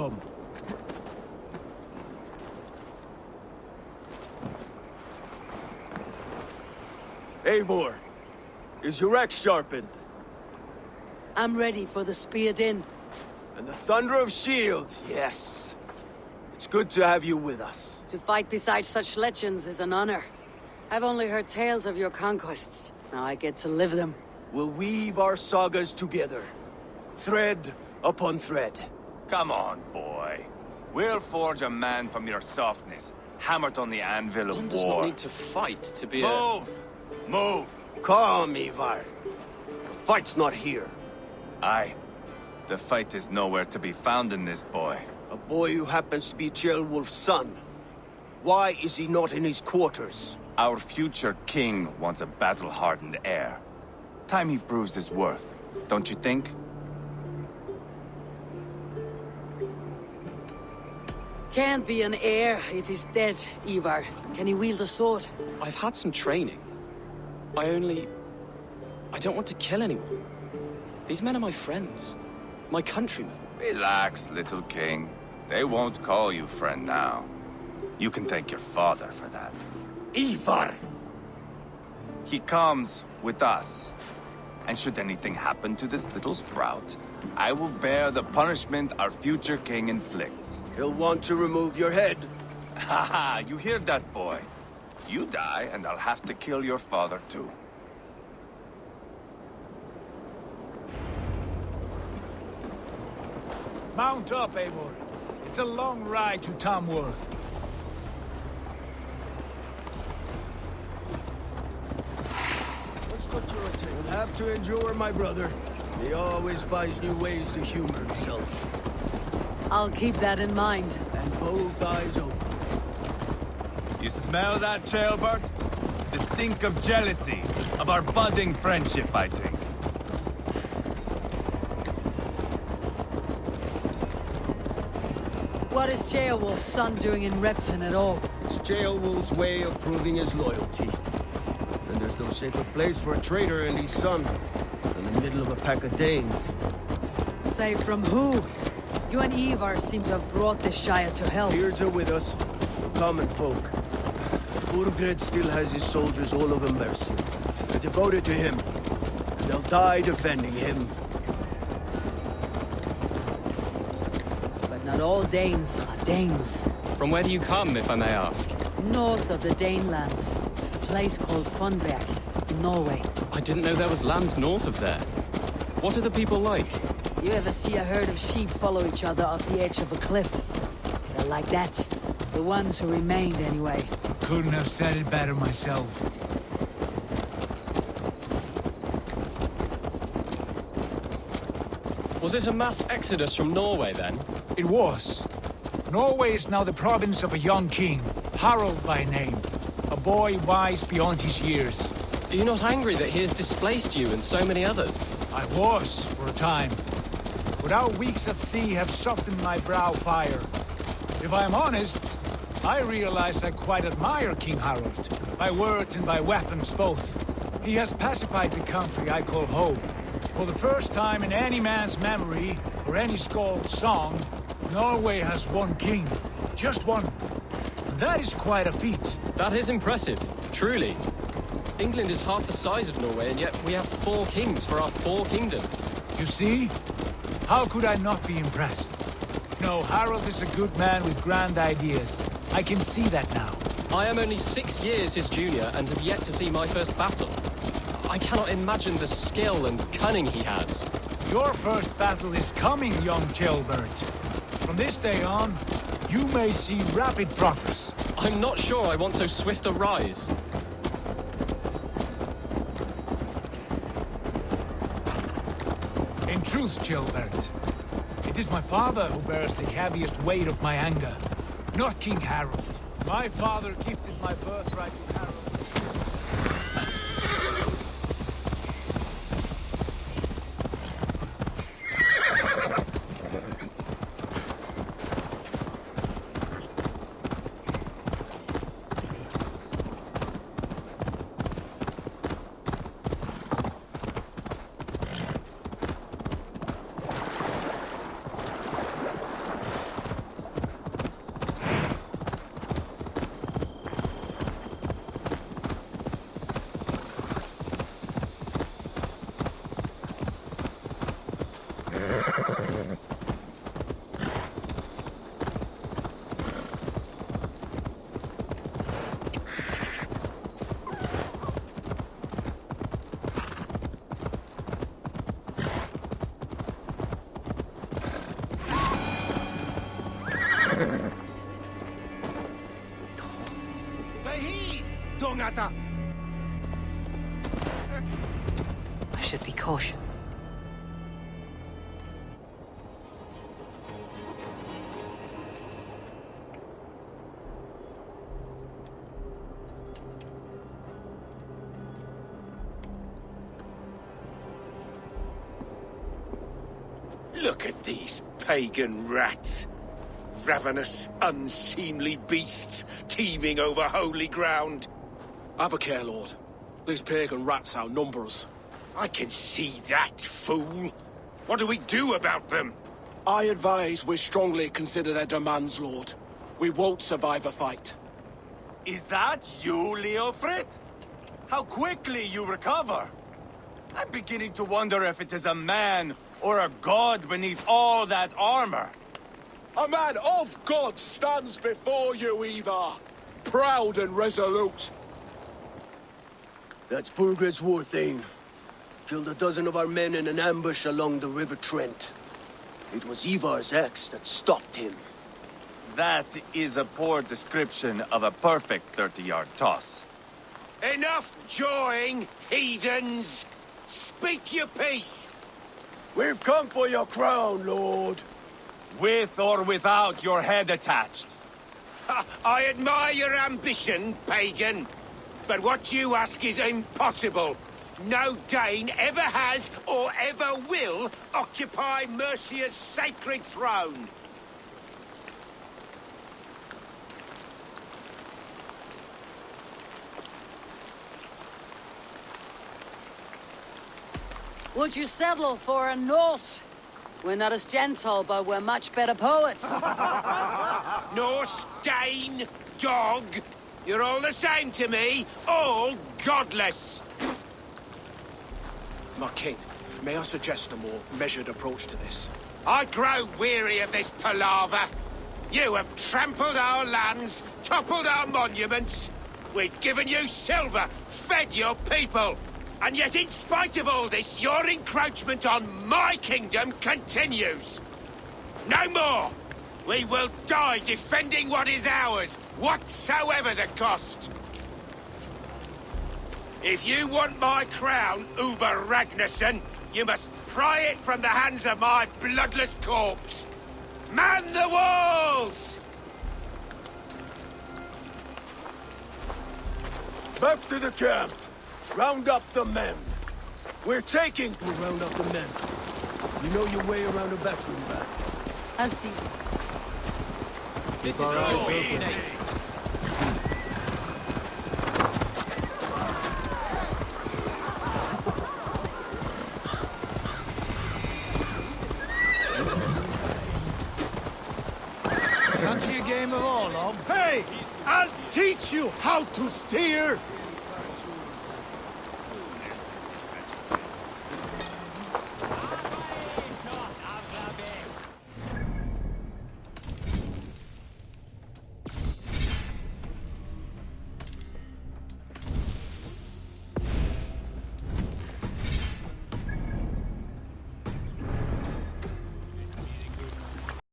wisdom. Eivor, is your axe sharpened? I'm ready for the spear din. And the thunder of shields, yes. It's good to have you with us. To fight beside such legends is an honor. I've only heard tales of your conquests. Now I get to live them. We'll weave our sagas together. Thread upon thread. Come on, boy. We'll forge a man from your softness, hammered on the anvil of One war. does not need to fight to be Move! Move! Calm, Ivar. The fight's not here. Aye. The fight is nowhere to be found in this boy. A boy who happens to be Ceolwulf's son. Why is he not in his quarters? Our future king wants a battle-hardened heir. Time he proves his worth, don't you think? Can't be an heir if he's dead, Ivar. Can he wield a sword? I've had some training. I don't want to kill anyone. These men are my friends. My countrymen. Relax, little king. They won't call you friend now. You can thank your father for that. Ivar! He comes with us. And should anything happen to this little sprout, I will bear the punishment our future king inflicts. He'll want to remove your head. Haha, you hear that, boy? You die, and I'll have to kill your father, too. Mount up, Eivor. It's a long ride to Tamworth. What's got your attention? You'll have to endure, my brother. He always finds new ways to humor himself. I'll keep that in mind. And both eyes open. You smell that, Ceolbert? The stink of jealousy, of our budding friendship, I think. What is Ceolwulf's son doing in Repton at all? It's Ceolwulf's way of proving his loyalty. And there's no safer place for a traitor and his son than the middle of a pack of Danes. Safe from who? You and Ivar seem to have brought this Shire to hell. Beards are with us, we're common folk. Burgred still has his soldiers all over Mercia. They're devoted to him, and they'll die defending him. But not all Danes are Danes. From where do you come, if I may ask? North of the Danelands. A place called Funberg, in Norway. I didn't know there was land north of there. What are the people like? You ever see a herd of sheep follow each other off the edge of a cliff? They're like that. The ones who remained, anyway. Couldn't have said it better myself. Was it a mass exodus from Norway, then? It was. Norway is now the province of a young king, Harald by name. A boy wise beyond his years. Are you not angry that he has displaced you and so many others? I was, for a time. But our weeks at sea have softened my brow fire. If I'm honest, I realize I quite admire King Harald. By words and by weapons both. He has pacified the country I call home. For the first time in any man's memory, or any skald's song, Norway has one king. Just one. And that is quite a feat. That is impressive, truly. England is half the size of Norway, and yet we have 4 kings for our 4 kingdoms. You see? How could I not be impressed? No, Harald is a good man with grand ideas. I can see that now. I am only 6 years his junior and have yet to see my first battle. I cannot imagine the skill and cunning he has. Your first battle is coming, young Ceolbert. From this day on, you may see rapid progress. I'm not sure I want so swift a rise. In truth, Ceolbert, it is my father who bears the heaviest weight of my anger, not King Harald. My father gifted my birthright to Harald. Bahid! Dongata! I should be cautious. Look at these pagan rats. Ravenous, unseemly beasts teeming over holy ground. Have a care, Lord. These pagan rats outnumber us. I can see that, fool. What do we do about them? I advise we strongly consider their demands, Lord. We won't survive a fight. Is that you, Leofrid? How quickly you recover! I'm beginning to wonder if it is a man or a god beneath all that armor. A man of God stands before you, Ivar. Proud and resolute. That's Burgred's war thane. Killed a dozen of our men in an ambush along the River Trent. It was Ivar's axe that stopped him. That is a poor description of a perfect 30-yard toss. Enough jawing, heathens! Speak your piece! We've come for your crown, Lord. With or without your head attached. Ha, I admire your ambition, pagan. But what you ask is impossible. No Dane ever has or ever will occupy Mercia's sacred throne. Would you settle for a Norse? We're not as gentle, but we're much better poets. Norse, Dane, dog. You're all the same to me. All godless. My king, may I suggest a more measured approach to this? I grow weary of this palaver. You have trampled our lands, toppled our monuments. We've given you silver, fed your people. And yet, in spite of all this, your encroachment on my kingdom continues. No more! We will die defending what is ours, whatsoever the cost. If you want my crown, Uber Ragnarsson, you must pry it from the hands of my bloodless corpse. Man the walls! Back to the camp. Round up the men. We're taking... We'll round up the men. You know your way around a battering ram. I've seen. This is so easy. Fancy a game of Orlov? Hey! I'll teach you how to steer!